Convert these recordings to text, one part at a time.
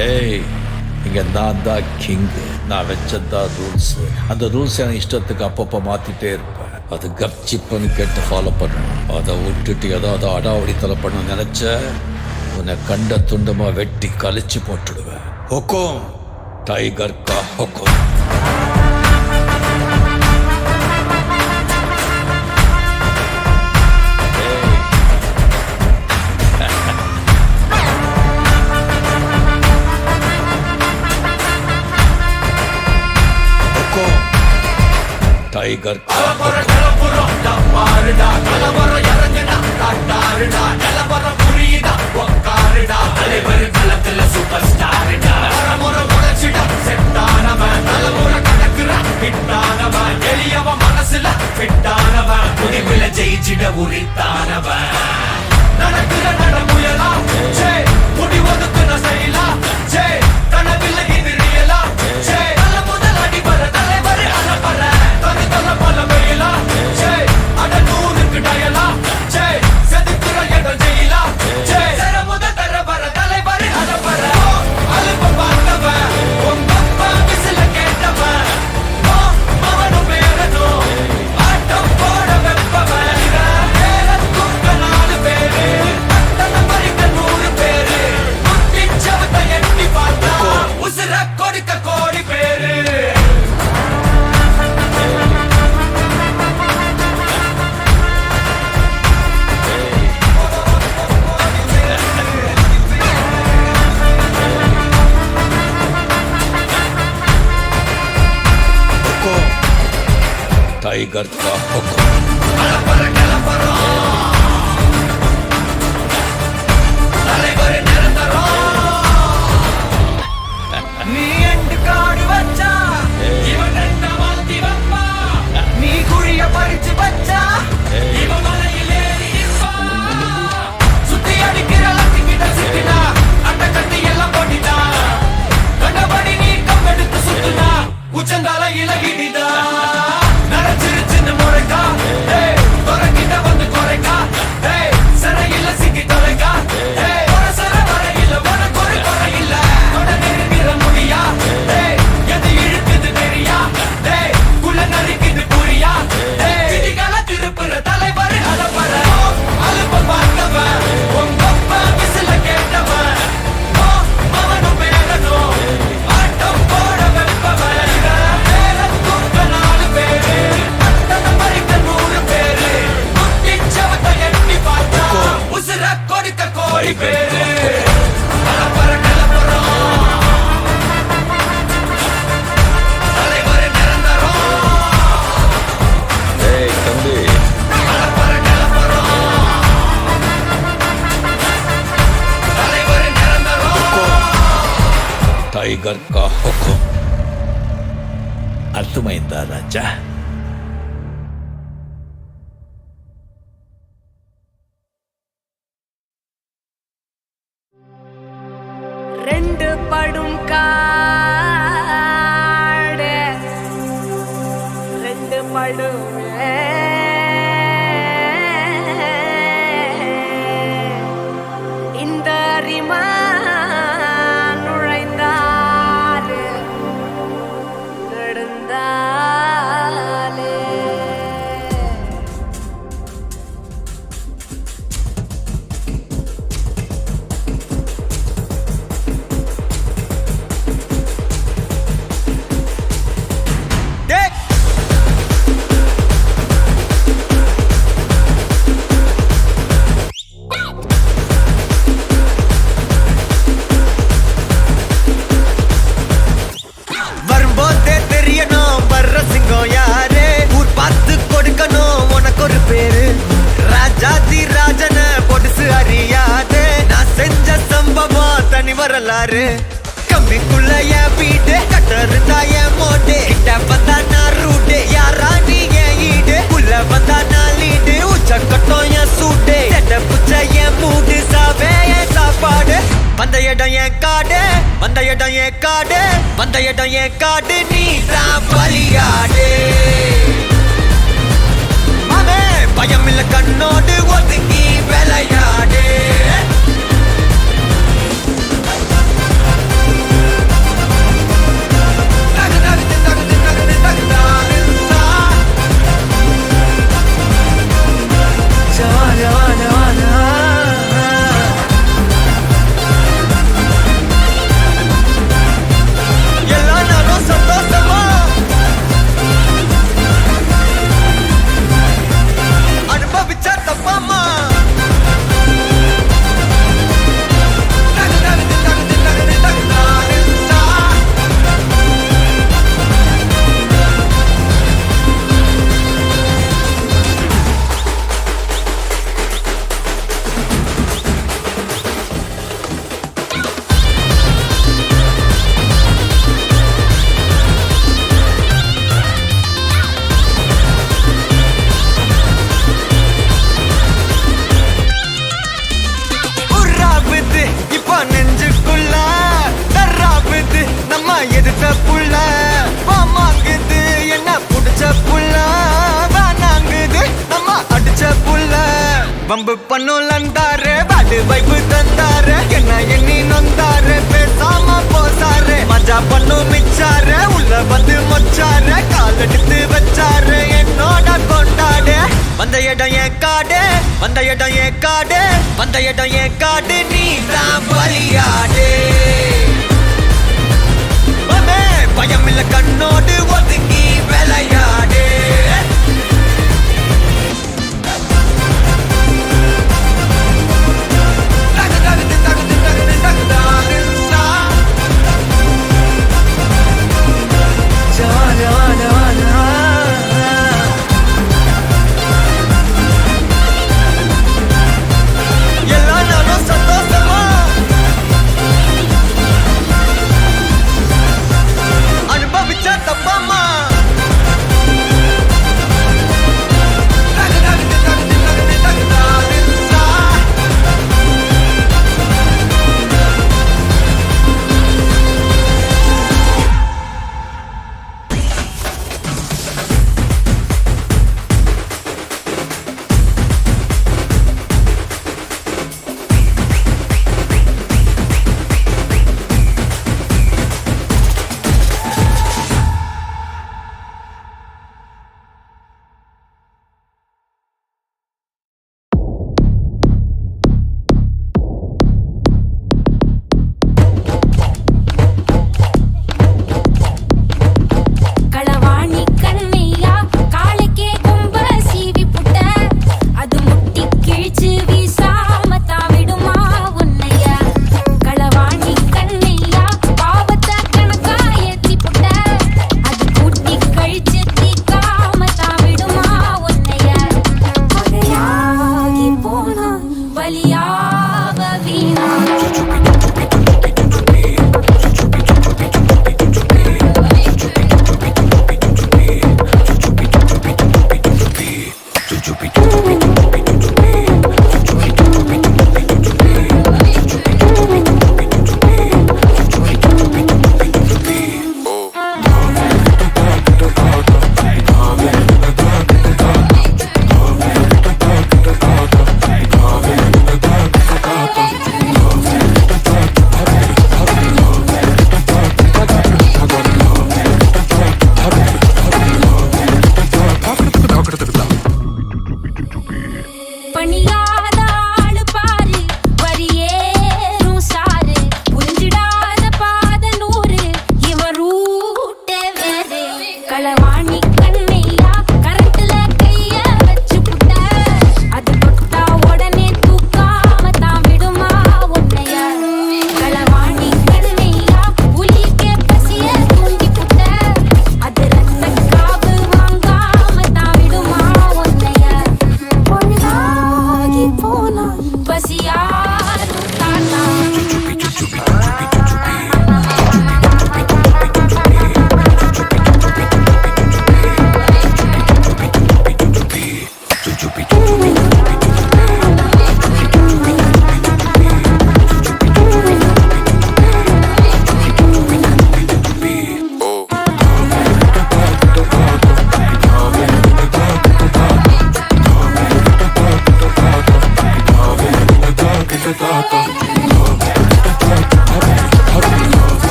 ஏய், இங்க நான் தான் கிங்கு. நான் வச்சதான் ரூல்ஸ். அந்த ரூல்ஸ் எனக்கு இஷ்டத்துக்கு அப்பப்போ மாத்திட்டே இருப்பேன். அது கப்சிப்புன்னு கேட்டு ஃபாலோ பண்ணணும். அதை விட்டுட்டு ஏதாவது அடாவடித்தலை பண்ண நினைச்ச உன்னை கண்ட துண்டமா வெட்டி கழிச்சு போட்டுடுவேன். ஹொக்கும், டைகர் கா ஹொக்கும். டைகர் மனசுல ஜெயிச்சிட உரித்தானவன் நடக்கிற நடமுயலா முடிவதுக்கு நான் செய்யலாம் கனவில்ல இது ரியலா நல்ல முதல் அடிபர தலைவர் அலப்பற தனி தல பல வெயிலா அட நூறுக்கு டயலா செதுக்குற இடம் ஜெயிலா சர முதல் தரவர தலைவர் அலப்பற அலுப்ப பார்த்தவன் உங்க அப்பா விசில கேட்டவன் அவனும் பேரனும் ஆட்டம் போட வெப்பவன் பேரத்தும் நாலு பேரு பத்தன மறிக்க 100 பேரு முட்டி சவத்தை எட்டி பார்த்தா உசுர கொடுக்க கோடி பேரு டைகர் கா ஹொக்கும். நீ எண்டு காடு வச்சா இவன் என்ன மாத்தி வப்பா நீ குழிய பறிச்சு வச்சா இவன் மலையில் ஏறி இருப்பா சுத்தி அடிக்கிற லத்திக்கிட்ட சிக்கினா அட்ட கட்டி எல்லாம் போட்டிட்டா கண்டபடி நீ கம்பெடுத்து சுத்துனா உச்சந்தால இலகிடிதா நரைச்சிருச்சுன்னு முறைக்கா துறக்கிட்ட வந்து குறைக்கா சிறையில சிக்கி தொலைக்கா சர வரையில உனக்கு ஒரு குறையில்ல தொடர்கிற முடியா எது இழுக்குது தெரியா குள்ள நரிக்குது புரியா விதிகள திருப்புற தலைவர் அலப்பற அலுப்ப பார்த்தவன் உங்க அப்பா விசில கேட்டவன் அவனும் பேரனும் ஆட்டம் போட வெப்பவன் பேரத்தும் 4 பேரு பத்தன மறிக்க 100 பேரு முட்டி சவத்தை எட்டி பார்த்தா உசுர கொடுக்க கோடி பேரு அலப்பற கலப்பறம் தலைவர் நிரந்தரம் ஏய் தம்பி, அலப்பற கலப்பறம் தலைவர் நிரந்தரம் டைகர் கா హొக்கும். అర్థమైందా రాజా? ரெண்டு படும் காடு ரெண்டு படும் இந்த அரிமா நுழைந்தாலே நடந்தாலே வரும்போதே தெரியணும் வர்ற சிங்கம் யாரு ஊர் பார்த்து கொடுக்கணும் உனக்கு ஒரு பேரு ராஜாஜி ராஜன பொடுசு அறியாதே நான் செஞ்ச சம்பவம் தனி வரலாறு கம்பிக்குள்ள என் வீடு கட்டருந்தா என் மோடு கிட்ட வந்தா நான் ரூட்டு யாரா நீ என் ஈடு உள்ள வந்தா நான் லீடு உச்ச கட்டம் என் சூட்டு செட்ட புச்ச என் மூடு சாவே என் சாப்பாடு வந்த இடம் என் காடு வந்த இடம் என் காடு வந்த இடம் என் காடு நீ தான் பலியாடு மாமே பயம் இல்ல கண்ணோடு ஒதுங்கி விளையாடு எதிர்த்த புள்ள வாங்குது என்ன புடிச்ச புள்ள வேணாங்குது நம்ம அடிச்ச புள்ள வம்பு பண்ணும் லந்தாரு வாடு வைப்பு தந்தாரு என்ன எண்ணி நொந்தாரு பேசாம போசாரு மஜா பண்ணும் மிச்சாரு உள்ள வந்து மொச்சாரு கால் எடுத்து வச்சாரு என்னோட கொண்டாடு வந்த இடம் என் காடு வந்த இடம் என் காடு வந்த இடம் என் காடு நீ தான் பலியாடு பயமில்ல கண்ணோடு ஒதுங்கி விளையாடு எல்லா நாளும் சந்தோஷமா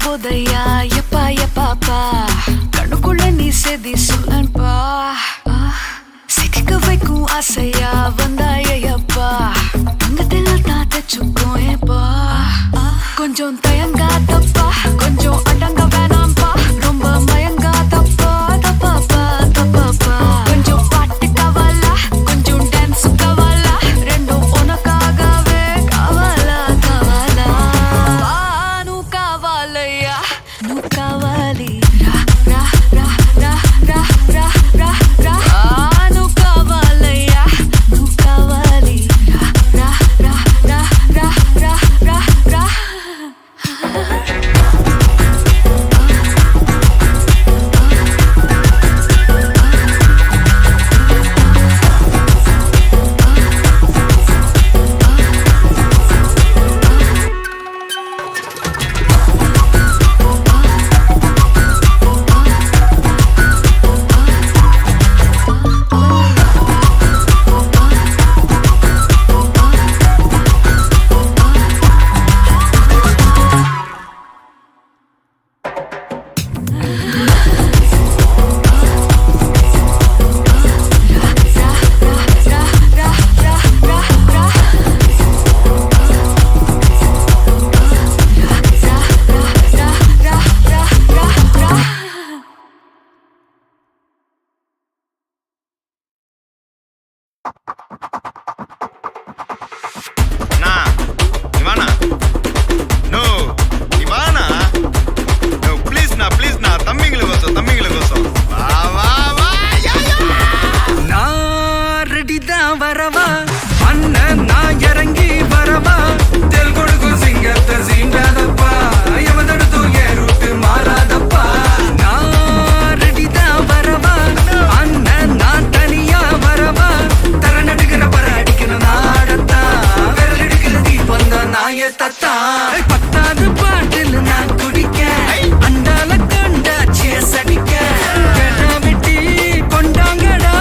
போதையா எப்பா எப்பாப்பா கண்ணுக்குள்ள நீ செதி சொல்லன்பா சிக்க வைக்கும் ஆசையா வந்தாயப்பா தங்கத்தில் தான் தச்சுக்கோ ஏப்பா கொஞ்சம் தயங்காதப்பா கொஞ்சம் அடங்க வேணாம்பா ரொம்ப மயங்காதப்பா தப்பாப்பா தப்பாப்பா கொஞ்சம் பாட்டு கவலா கொஞ்சம் டான்ஸ் கவலா ரெண்டும் உனக்காகவே கவலா கவலா நூ கவலையா நூ கவலி ரா ரா ரா ரா ரா ரா ரா ரா நூ கவலையா நூ கவலி ரா ரா ரா ரா ரா ரா ரா வரவா அண்ணன் நான் இறங்கி வரவா தெல் கொடுக்கும் சிங்கத்தை சீண்டாதப்பா எவதடுத்து என் ரூட்டு மாறாதப்பா நான் ரெடிதான் வரவா அண்ணன் நான் தனியா வரவா தர நடுக்கிற பர அடிக்கிற நாடத்தா விரல் எடுக்கிற தீபம் தான் நாய தத்தா பத்தாவது பாட்டில் நான் குடிக்க அண்டால கண்டா சேஸ் அடிக்க வெட்டி கொண்டாங்கடா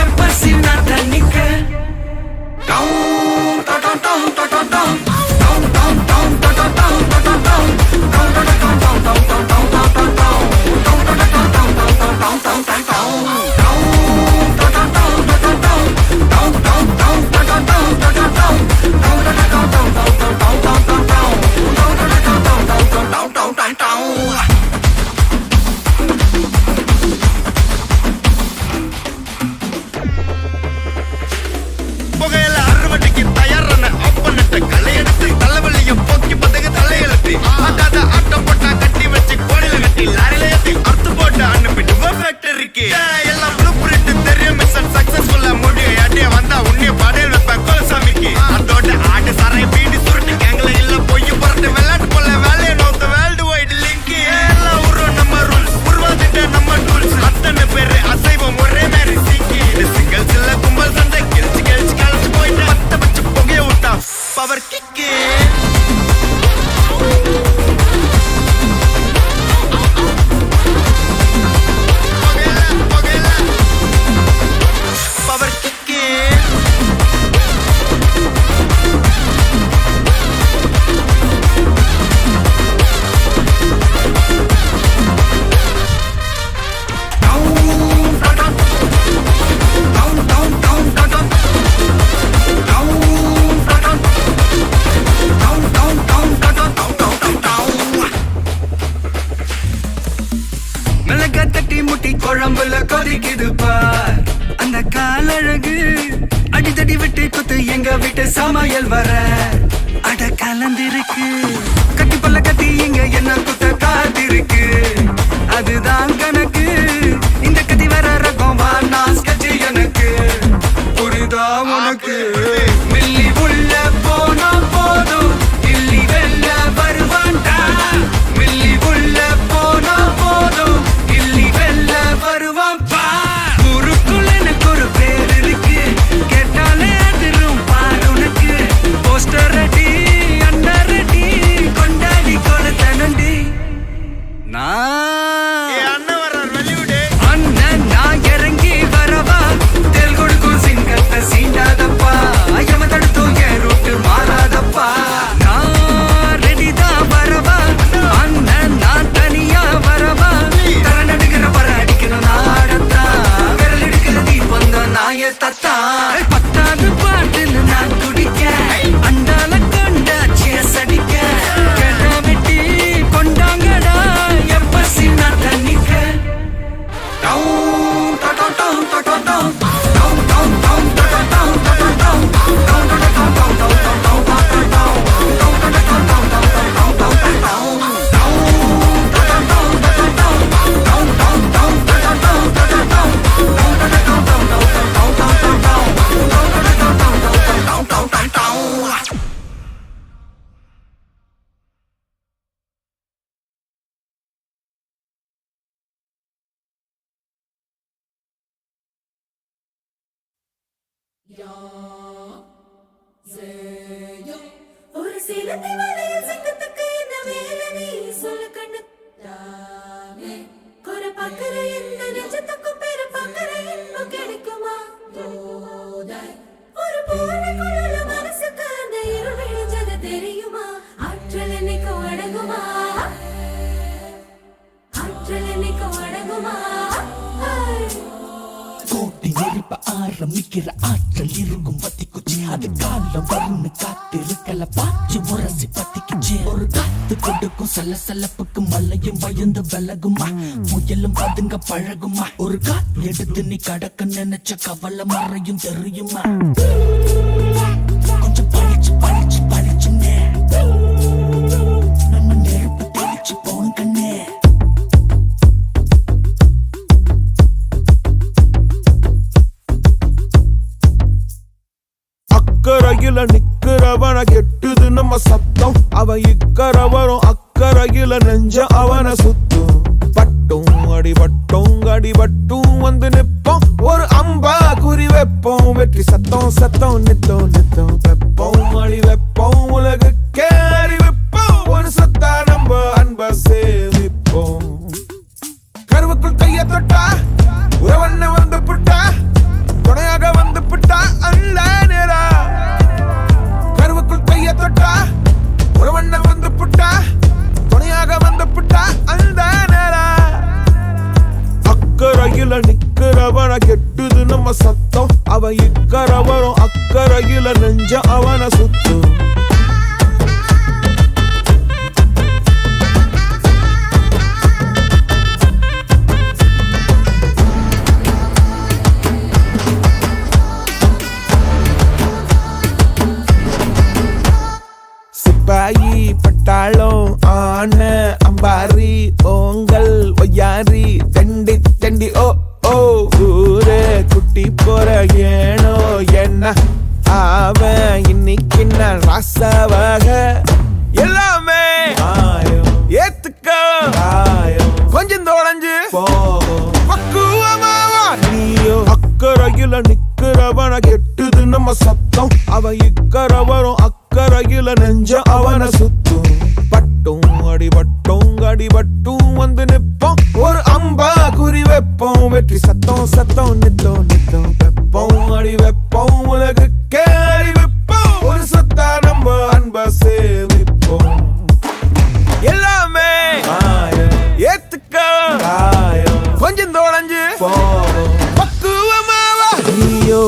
எப்ப சின்ன தண்ணிக்க தட்டி முட்டி குழம்புல கொதிக்குது பார் அந்த காலழகு அடித்தடி விட்டு குத்து எங்க வீட்டு சமையல் வர அட கலந்திருக்கு கட்டி பல்ல கட்டி இங்க என்ன குத்த காத்திருக்கு அதுதான் கணக்கு இந்த கத்தி வர ரகம் நான் ஸ்கெட்ச் எனக்கு புரிதா உனக்கு மில்லி உள்ள போனா போதும் இல்லி வெல்ல வருவான்டா மில்லி உள்ள போனா போதும் இல்லி வெல்ல வருவான் பார் ஊருக்குள்ள எனக்கு ஒரு பேர் இருக்கு கேட்டாலே அதிரும் பார் உனக்கு போஸ்டர் ரெடி அண்டர் ரெடி ஒரு சீலத்தை வலையில் சிங்கத்துக்கு என்ன வேலை நீ சொல்லு கண்ணு குறை பார்க்கிற எந்த நெஞ்சத்துக்கும் பேர பார்க்கிற இன்னும் கிடைக்குமா ஒரு பூனைக்குள்ள மனசுக்கு அந்த இருள் விழிஞ்சது தெரியுமா ஆற்றல் என்னைக்கும் அடங்குமா ஆற்றல் என்னைக்கும் அடங்குமா கோட்டி நெருப்ப ஆரம்பிக்கிற ஆற்றல் இருக்கும் பத்திக்குச்சு அது காலம் வரும்னு காத்திருக்கல பாய்ச்சி முரசி பத்திக்குச்சு ஒரு காத்து கொடுக்கும் சலசலப்புக்கு மலையும் பயந்து விலகுமா முயலும் பதுங்க பழகுமா ஒரு காத்து எடுத்து நீ கடக்க நினைச்ச கவலை மறையும் தெரியுமா கொஞ்சம் பழிச்சு பழிச்சு பழிச்சுன்னே நம்ம நெருப்பு தெளிச்சு போன கண்ணே அக்கறையில நிக்கிறவன கெட்டுது நம்ம சத்தம் அவன் இக்கரை வரும் அக்கறையில நெஞ்ச அவன சுத்தும் பட்டும் அடிபட்டும் வந்து நிப்போம் ஒரு அம்பா குறி வைப்போம் வெற்றி சத்தம் சத்தம் நித்தம் நித்தம் வெப்போம் அடி வைப்போம் உலகுக்கே அறிவிப்போம் ஒரு சத்தா நம்ம அன்ப சேமிப்போம் கருவுக்குள் கைய தொட்டா உறவண்ண வந்து புட்டா துணையாக வந்து புட்டா அல்ல நேரா கருவுக்குள் கைய தொட்டா உறவண்ண வந்து புட்டா துணையாக வந்து புட்டா அந்த நேரா அக்கறையில நிக்கிறவன கெட்டுது நம்ம சத்தம் அவன் இக்கரை வரும் அக்கறையில நெஞ்ச அவன சுத்தும் சிப்பாயி பட்டாளம் ஆன அம்பாரி ஓங்கல் ஒய்யாரி தண்டி தண்டி ஓ ஓ ஊரே குட்டி போற ஏனோ என்ன அவன் இன்னைக்கு நான் ராசாவாக எல்லாமே ஏத்துக்க கொஞ்சம் தொலைஞ்சு பக்குவமாவா நீயோ அக்கறையில நிக்கிறவன கெட்டுது நம்ம சத்தம் அவன் இக்கரை வரும் அக்கறையில நெஞ்ச அவன சுத்தும் பட்டும் அடிபட்டும் வந்து நிப்போம் ஒரு அம்பா குறி வைப்போம் வெற்றி சத்தம் சத்தம் நித்தம் நித்தம் வெப்போம் அடி வைப்போம் உலகுக்கே அறிவிப்போம் ஒரு சத்தா நம்ம அன்ப சேமிப்போம் எல்லாமே ஏத்துக்க கொஞ்சம் தொலைஞ்சு பக்குவமாவா நீயோ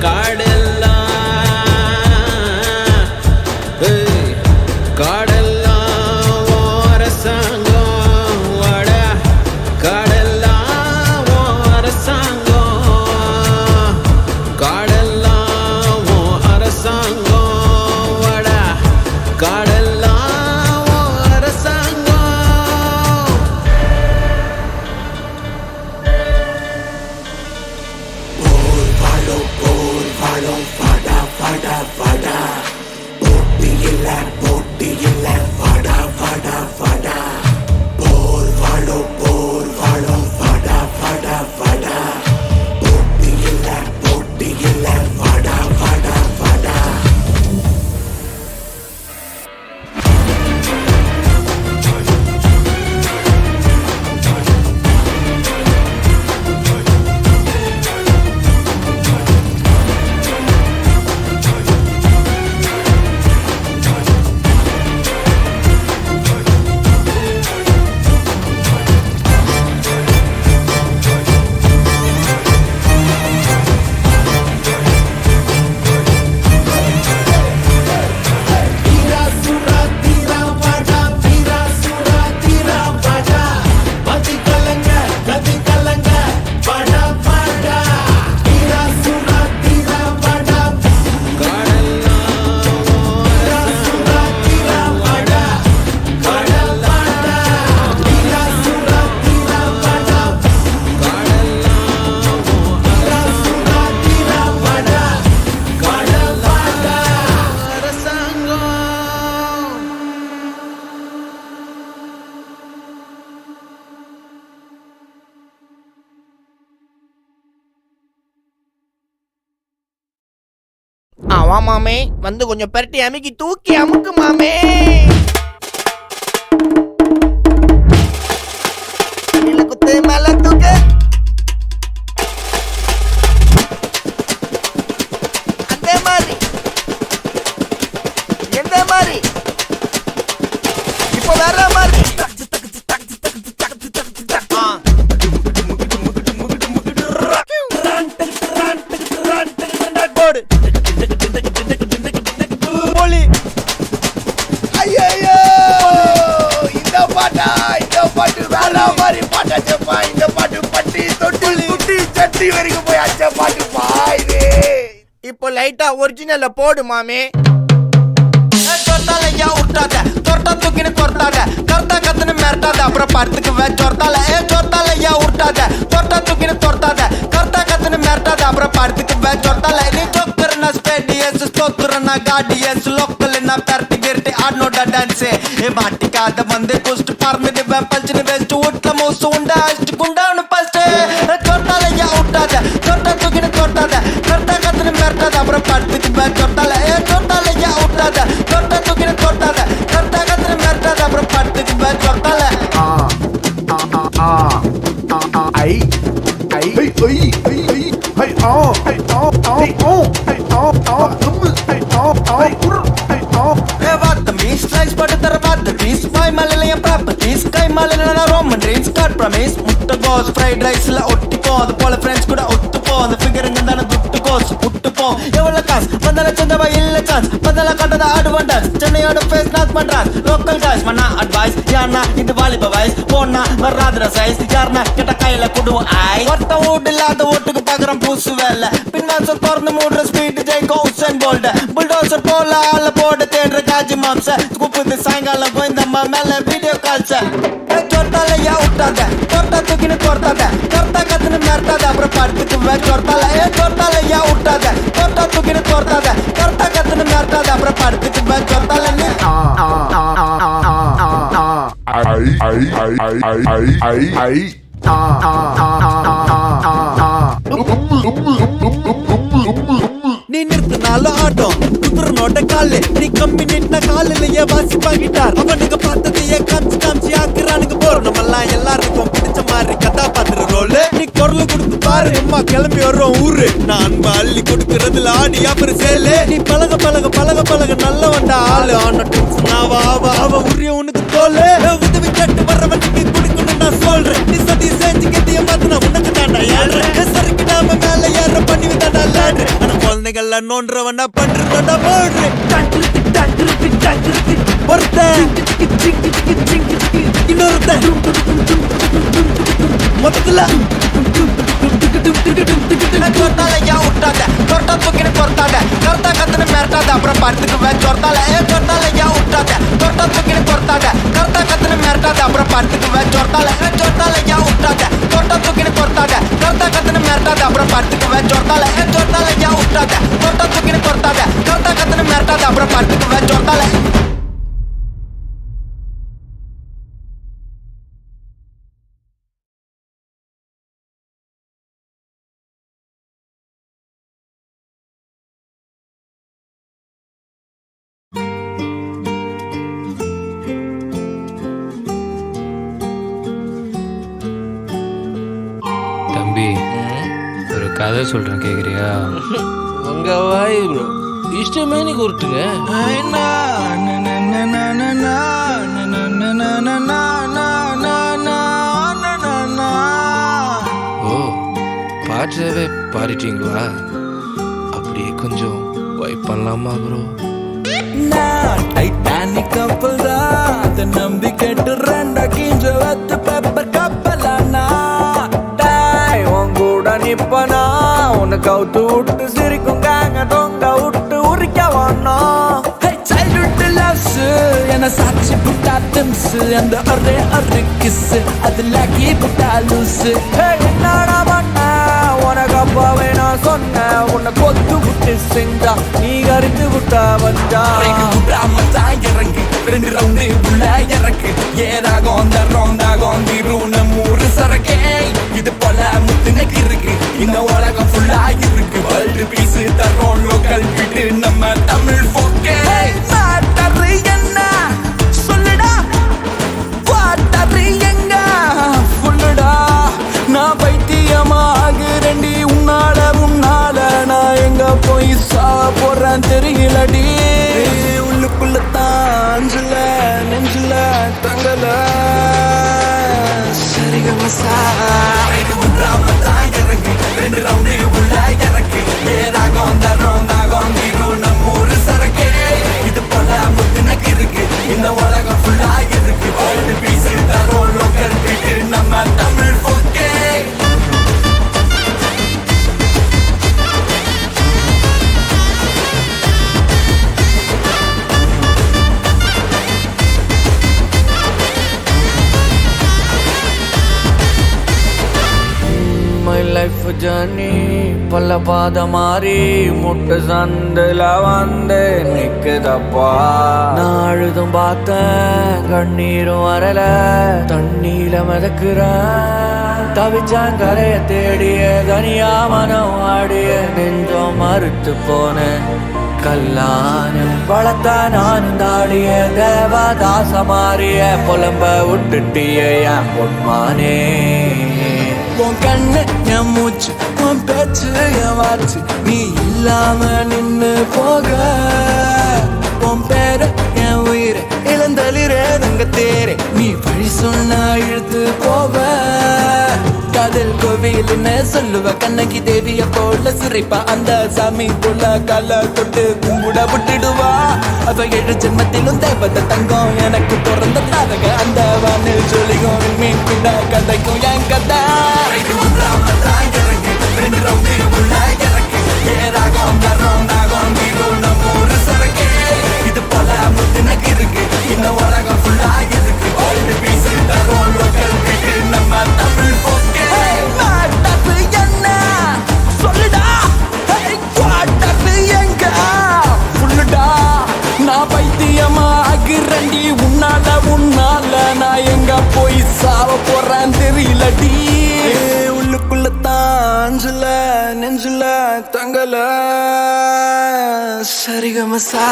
காடெல்லாம் மாமே வந்து கொஞ்சம் பெரட்டி அமுக்கி தூக்கி அமுக்கு மாமே. குத்து மேல தூக்கு. அந்த மாதிரி எந்த மாதிரி இப்போ வேற மாதிரி. ஐயோ இந்த பாட்டு வேற மாதிரி பாட்டாச்சப்பா. இந்த பாட்டு பட்டி தொட்டி குட்டி சட்டி வரைக்கும் போய் அச்ச பாட்டு பாயுது. இப்போ லைட்டா ஒரிஜினல்ல போடு மாமே. சொர்த்தாலையா விட்டாத தொர்த்தா தூக்கின்னு தொர்த்தாத கர்த்தா கத்துன்னு மிரட்டாத அப்புறம் படத்துக்கு சொர்த்தால சொர்த்தாலையா விட்டாத தொர்த்தா தூக்கின்னு தொர்த்தாத கர்த்தா கத்துன்னு மிரட்டாத அப்புறம் படத்துக்கு சொர்த்தால நீ சொக்குறனா ஸ்டேடியஸ் சொக்குறனா கார்டியஸ் லோக்கல் நான் பெரட்டி கிரட்டி ஆடனோட டான்ஸ் மாட்டிக்காத வந்து குஸ்ட் பறந்துட்டு பல்ச்சுன்னு வெஸ்ட் வீட்டுல மோசு உண்டா அஷ்டு குண்டான்னு பஸ்ட் சொர்த்தாலையா விட்டாத தொர்த்தா தூக்கின்னு தொர்த்தாத கர்த்தா கத்துன்னு மிரட்டாத அப்புறம் படத்துக்கு சொர்த்தால சொர்த்தாலையா விட்டாத தொர்த்தா தூக்கின்னு தொர்த்தாத கர்த்தா கத்துன்னு மிரட்டாத அப்புறம் படத்துக்கு சொர்த்தால. Slice butter the piece, my Malayan properties, Sky Malayan Roman dreams, cut promise, Muttagos, fried rice, La Ottipo, the Polar Friends could Ottipo, the figure in the Duttagos, Uttipo, Evalakas, Mandala Chandava Illachans, Mandala Kata the Advantage, Chennai out of face, not Madras, local guys, Mana advice, Yarna, in the Valley Bavais, Pona, Maradra size, Yarna, Ketakaila Kudu I, what the wood, the wood to Pagaram Pusuvel, Pinans of Porno Motor Speed, Jacobs and Boulder, Bulldozer Pola, all aboard the theatre, Kaji Moms, Scoop with the Sangala going the Mamela video culture. Tortala Utada, Torta Tukin Tortada, Torta Katan Martada, Proparty to Tortala, Tortala Utada, Torta Tukin Tortada, Torta Katan Martada, Proparty to Tortala. நீ நிறுத்தினாலும் ஆட்டம் குத்துறனோட காலு நீ கம்மி நின்ன காலிலேயே வாசிப்பாங்கிட்டார் அவனுக்கு பார்த்ததையே காமிச்சு காமிச்சு ஆக்குறானுங்க போறோம் நம்மெல்லாம் எல்லாருக்கும் பிடிச்ச மாதிரி கதாபாத்திர ரோல் நீ குரல் கொடுத்து பாரு அம்மா கிளம்பி வர்றோம் ஊரு நான் அன்பா அள்ளி கொடுக்கறதுல ஆடி அப்புறம் சேலு நீ பழக பழக பழக பழக நல்ல வந்தா ஆளு ஆன டென்ஷன் அவ உரிய உனக்கு தோலு உதவி கட்டு வர்றவனுக்கு குடிக்கணும் நான் சொல்றேன் நீ சதி செஞ்சு கட்டிய மாத்தினா உனக்கு தாண்டா ஏழ்றேன் சருக்கு நாம மேல ஏற பண்ணி விட்டாடா லாடு ஆனா குழந்தைகள்ல நோன்றவனா பண்றதா போடுறேன் ஒருத்தன் இன்னொருத்தன் மொத்தத்துல சொர்த்தாலையா விட்டாத தொர்த்தா தூக்கின்னு தொர்த்தாத கர்த்தா கத்துன்னு மிரட்டாத அப்புறம் படத்துக்கு சொர்த்தால சொர்த்தாலையா விட்டாத தொர்த்தா தூக்கின்னு தொர்த்தாத கர்த்தா கத்துன்னு மிரட்டாத அப்புறம் படத்துக்கு சொர்த்தால சொர்த்தாலையா விட்டாத தொர்த்தா தூக்கின்னு தொர்த்தாத கர்த்தா கத்துன்னு மிரட்டாத அப்புறம் படத்துக்கு சொர்த்தால சொர்த்தாலையா விட்டாத தொர்த்தா தூக்கின்னு தொர்த்தாத கர்த்தா கத்துன்னு மிரட்டாத அப்புறம் படத்துக்கு சொர்த்தால. தம்பி ஒரு கதை சொல்றேன் கேக்குறியா? உங்க வாய் ப்ரோ இஷ்டமே நீ கொடுத்துங்க. ஓ பாட்டவே பாடிட்டீங்களா? அப்படியே கொஞ்சம் வைப் பண்ணலாமா ப்ரோ? டைட்டானிக் கப்பல் தான் அதை நம்பி கேட்டு ரெண்டா கிஞ்ச வத்து பேப்பர் கப்பலானா டாய் உன் கூட நிப்பனா உன்னை கவுத்து விட்டு சிரிக்கும் காங்க தொங்க விட்டு உரிக்க வேணும் சைல்ட்ஹுட் லவ்ஸ் என்ன சாட்சி புட்டா திம்ஸ் அந்த ஒரே கிஸ் அதுல கீ புட்டா லூஸ் என்னடா பண்ண உனக்கு அப்பாவே நான் சொன்னேன் உன்னை கொத்து விட்டு செஞ்சா நீ கறித்து விட்டா வந்தா இறங்கி 2 ரவுண்டு உள்ள இறக்கு ஏதாகும் அந்த ரவுண்டாகும் தீரும் நம்ம ஊரு சரக்கே இது போல முத்துனக்கு இருக்கு இந்த உலகம் ஃபுல்லா இருக்கு வேர்ல்டு பீஸ் தரோம் லோக்கல் விட்டு நம்ம தமிழ் போக்கே மேட்டர் என்ன சொல்லுடா வாட்டர் எங்க சொல்லுடா நான் பைத்தியமாகிறேன்டி உன்னால நான் எங்க போய் போறேன் தெரியலடி உள்ளுக்குள்ள தாஞ்சல நெஞ்சில தங்கல சரிகமசா இறங்கி 2 ரவுண்டு உள்ள இறக்கி ஏதாகும் தரோம் தாகம் தீரும் நம்ம ஊரு சரக்கே இது போல முத்துனக்கு இருக்கு இந்த உலகம் ஃபுல்லா இருக்கு வேர்ல்டு பீஸ் தரோம் லோக்கல் விட்டு நம்ம தமிழ் போக்கே லைஃப் ஜர்னி பல பாத மாறி முட்டு சந்தில வந்து நிக்குதப்பா நான் அழுதும் பார்த்தேன் கண்ணீரும் வரல தண்ணீல மிதக்குறேன் தவிச்சான் கரைய தேடிய தனியா மனம் ஆடிய நெஞ்சம் மறுத்து போனேன் கல்லான வளர்த்தா நான் தாடிய தேவதாச மாறிய புலம்ப விட்டுட்டிய என் பொன்மானே உன் கண்ணு என் மூச்சு உன் பேச்சு என் வாச்சு நீ இல்லாம நின்னு போக உன் பேர என் உயிரை இளந்தளிரே தங்க தேரே நீ வழி சொன்னா இழுத்து போவ காதல் கோவில்னு சொல்லுவ கண்ணகி தேவிய போல சிரிப்பா அந்த சாமி போல கால தொட்டு கும்பிட விட்டுடுவா அவ 7 ஜென்மத்திலும் தேவத தங்கம் எனக்கு பிறந்த தாரக அந்த வானில் ஜொலிகும் மீன் பிட கதைக்கும் என் கதை இது போல முத்துனக்கு இருக்கு இந்த உலகம் ஃபுல்லா இருக்கு வேர்ல்டு பீஸ் தரோம் லோக்கல் விட்டு நம்ம தமிழ் போக்கே மேட்டர் என்ன சொல்லுடா வாட்டர் எங்க சொல்லுடா நான் பைத்தியமாகிறேன்டி உன்னால நான் எங்க போய் சாவ போறேன் தெரியலடி உள்ளுக்குள்ள தாஞ்சல நெஞ்சில தங்கல சரிகமசா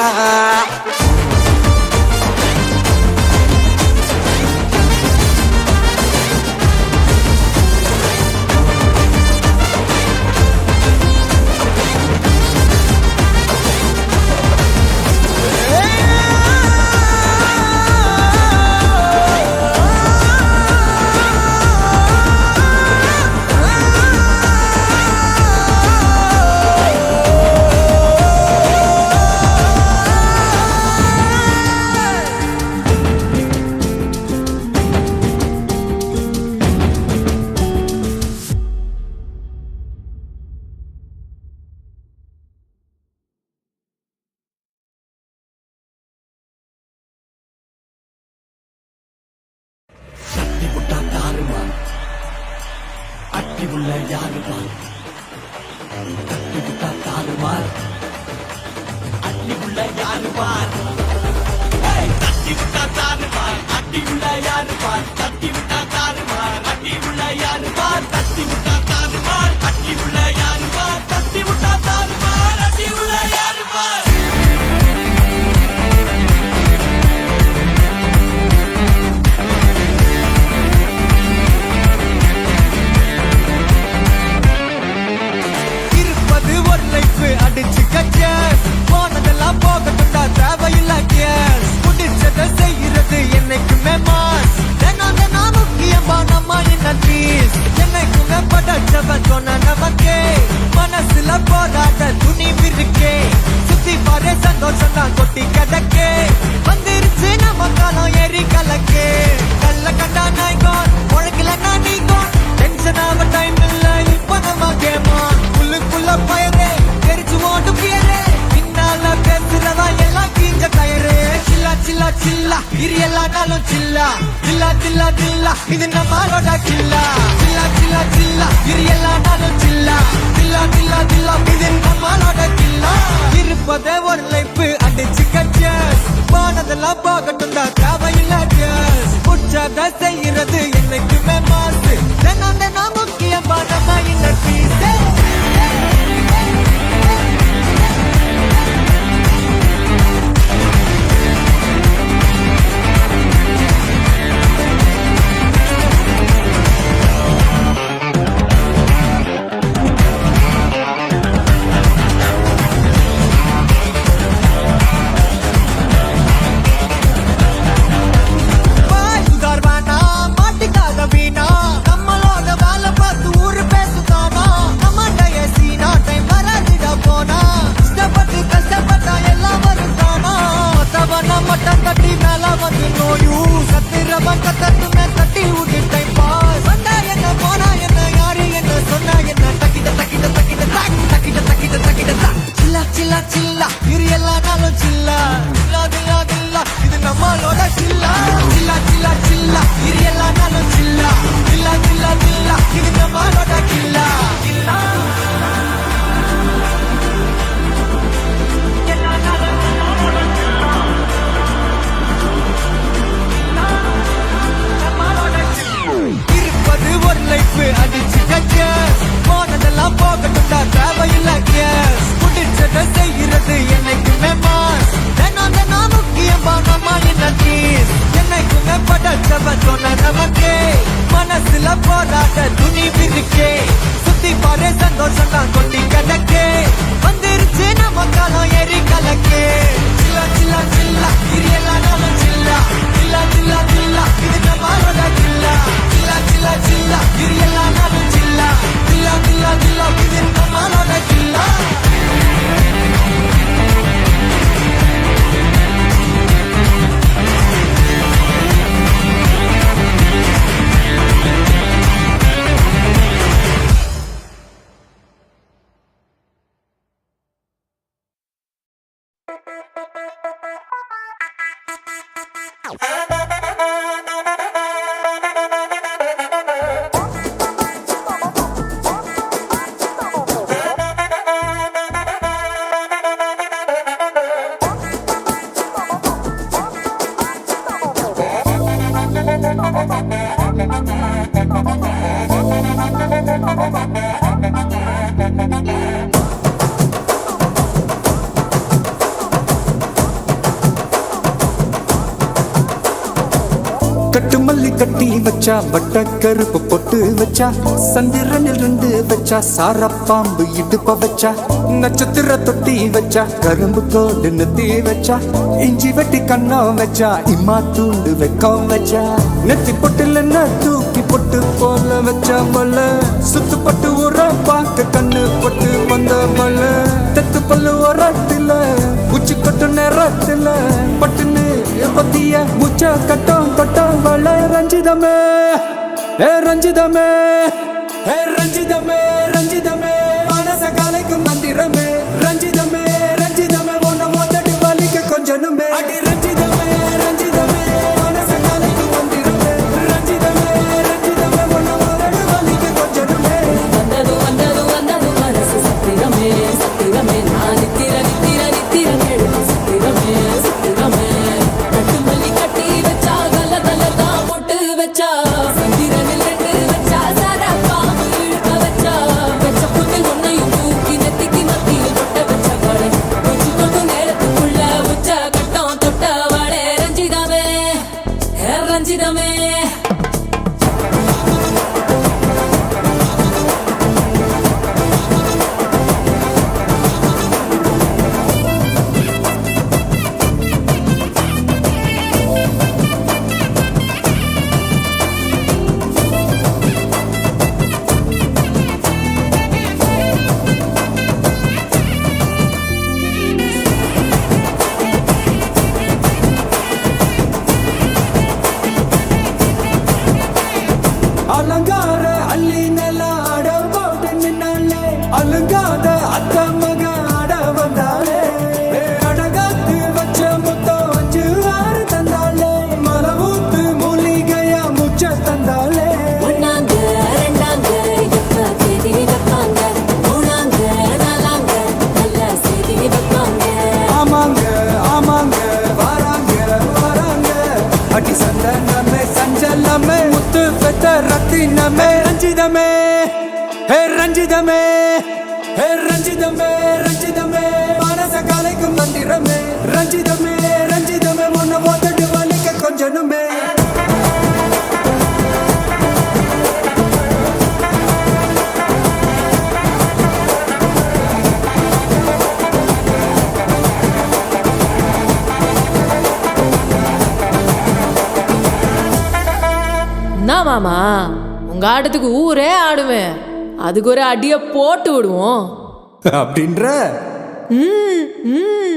அட்டி உள்ள யாரு பார் தட்டி விட்டா தாறுமார் அட்டி உள்ள யாரு பார் தட்டி விட்டா தாறுமார் அட்டி உள்ள யாரு பார் தட்டி விட்டா தாறுமார் அட்டி உள்ள யாரு பார் தட்டி விட்டா தாறுமார் அட்டி உள்ள யாரு பார் தட்டி விட்டா தாறுமார் அட்டி உள்ள யாரு பார் அடிச்சு கச்சேஸ் போனதெல்லாம் போகட்டும்டா தேவையில்ல கேஸ் முடிச்சதை செய்யறது என்னைக்குமே மாஸ் தினம் முக்கியமா நம்ம என்ன பீஸ் என்னைக்குமே படைச்சவ சொன்ன நமக்கே மனசுல போராட துணிவு இருக்கே சுத்தி பாரு சந்தோஷம் தான் கொட்டி கிடக்கே வந்துருச்சு நம்ம காலம் ஏறி கலக்கே கல்ல கண்டா நாய்கோன் உழைக்கல நான் நீங்கோன் டென்ஷன் ஆக டைம் இல்ல இப்ப நம்ம கேமா உள்ளுக்குள்ள பயரே ஓட்டு பேரே பின்னால பேசுறதா எல்லாம் கீஞ்ச கயிறு சில்லா சில்லா சில்லா இது எல்லா நாளும் சில்லா சில்லா சில்லா சில்லா இது நம்மளோட சில்லா சில்லா சில்லா சில்லா இது எல்லா நாளும் சில்லா சில்லா சில்லா சில்லா இது நம்மளோட சில்லா இருப்பதே ஒரு லைஃப் அடிச்சு கச்சேஸ் போனதெல்லாம் போகட்டும் தான் தேவையில்ல கேஸ் புடிச்சத செய்யறது என்னைக்குமே மாசு தினம் முக்கியமா நம்ம இன்ன பீஸ் மனசுல போராட்ட துணிவு இருக்கே சுத்தி பாரு சந்தோஷம் தான் கொட்டி கணக்கே வந்துருச்சு நம்ம காலம் எரி கலக்கே சில்லா சில்லா சில்லா இது எல்லாரும் சில்லா சில்லா சில்லா சில்லா இது நம்மளோட சில்லா சில்லா சில்லா சில்லா இது எல்லாரும் சில்லா சில்லா சில்லா சில்லா இது நம்மளோட சில்லா கட்டு மல்லி கட்டி வச்சா வட்ட கருப்பு பொட்டு வச்சா சந்திரனில் இருந்து வச்சா சாரப்பாம்பு இடுப்ப வச்சா நட்சத்திர தொட்டி வச்சா கரும்பு கோடு நெத்தி வச்சா இஞ்சி வெட்டி கண்ணம் வச்சா இம்மா தூண்டு வெக்கம் வச்சா நெத்தி பொட்டுல தூக்கி பொட்டு போல வச்சா மல்ல சுத்து பட்டு உர பார்க்க கண்ணு பொட்டு வந்த மல்ல தெத்து பல்லு உரத்துல உச்சி கொட்டு நேரத்துல பட்டுன்னு பத்திய முச்ச கட்டம் கட்டம் வள ரஞ்சிதமே ஏ ரஞ்சிதமே ஏ ரஞ்சிதமே ரஞ்சிதமே மனச கலைக்கும் மந்திரமே ரஞ்சிதமே ரஞ்சிதமே ஒன்ன மொத்தடி வலிக்க கொஞ்சனுமே அடி ரஞ்சிதமே ரஞ்சிதமே மனச கலைக்கும் மந்திரமே ரஞ்சிதமே ரஞ்சிதமே ஒன்ன மொத்தடி வலிக்க கொஞ்சனுமே வந்தது வந்தது வந்தது மனசு சத்திரமே சத்திரமே நான் நித்திர நித்திர நித்திர கேடு சத்திரமே சத்திரமே கட்டு மல்லி கட்டி வச்சா கல்ல கல்ல தான் போட்டு வச்சா சந்திரனில் ரெண்டு வச்சா சாரா பாம்பு இழுக்க வச்சா வச்ச புட்டு ஒன்னையும் தூக்கி நெத்திக்கு மத்தியில் தொட்ட வச்ச வாழை கொஞ்சம் கொண்டு நேரத்துக்குள்ள உச்ச கட்டம் தொட்ட வாழை ரஞ்சிதமே ரஞ்சிதமே அலங்கார அள்ளி நில ஆட போட்டு நின்னாலே அலங்காத அத்த மக ஆட வந்தாலே அடகாத்து வச்ச முத்தம் 5 6 தந்தாலே மலவூத்து மூலிகையா முச்ச தந்தாலே ஒன்னாங்க ரெண்டாங்க எப்ப தேதி வைப்பாங்க மூணாங்க நாலாங்க நல்ல செய்தி வைப்பாங்க ஆமாங்க ஆமாங்க வராங்க வராங்க அடி சந்தனமே சஞ்சலமே முத்து பெத்த ரத்தினமே ரஞ்சிதமே ஹே ரஞ்சிதமே ஹே ரஞ்சிதமே ரஞ்சிதமே மனச கலைக்கும் மந்திரமே ரஞ்சிதமே ரஞ்சிதமே ஒன்ன மொத்தடி வலிக்க கொஞ்சனுமே என்ன மாமா உங்க ஆட்டத்துக்கு ஊரே ஆடுவேன் அதுக்கு ஒரு அடிய போட்டு விடுவோம் அப்படின்ற ம் ம்